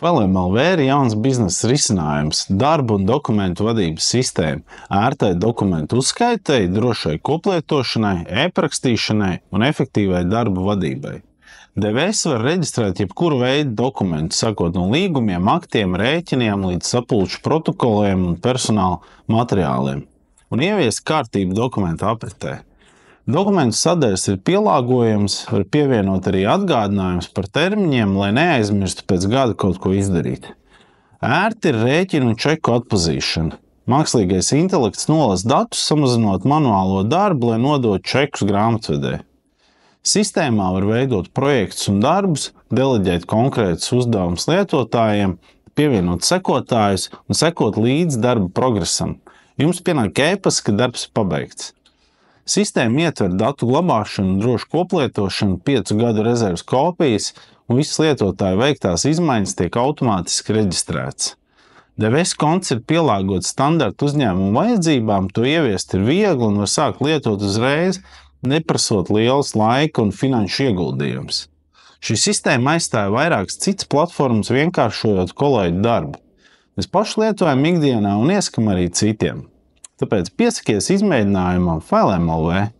FLMLV ir jauns biznesa risinājums, darba un dokumentu vadības sistēma, ērtai dokumentu uzskaitei, drošai koplietošanai, e-parakstīšanai un efektīvai darba vadībai. DVS var reģistrēt jebkuru veidu dokumentu, sākot no līgumiem, aktiem, rēķiniem līdz sapulču protokoliem un personāla materiāliem, un ieviest kārtību dokumentu apritē. Dokumentu sadaļas ir pielāgojams, var pievienot arī atgādinājumus par termiņiem, lai neaizmirstu pēc gada kaut ko izdarīt. Ērti ir rēķinu un čeku atpazīšana. Mākslīgais intelekts nolasa datus, samazinot manuālo darbu, lai nodotu čekus grāmatvedē. Sistēmā var veidot projektus un darbus, deleģēt konkrētus uzdevumus lietotājiem, pievienot sekotājus un sekot līdz darba progresam. Jums pienāk e-pasts, ka darbs ir pabeigts. Sistēma ietver datu glabāšanu, drošu koplietošanu, 5 gadu rezerves kopijas, un visas lietotāju veiktās izmaiņas tiek automātiski reģistrētas. DVS konts ir pielāgots standarta uzņēmumu vajadzībām, to ieviest ir viegli un var sākt lietot uzreiz, neprasot liels laika un finanšu ieguldījums. Šī sistēma aizstāja vairākas citas platformas, vienkāršojot kolēģu darbu. Mēs paši lietojam ikdienā un ieskam arī citiem. Tāpēc piesakies izmēģinājumam FLMLV.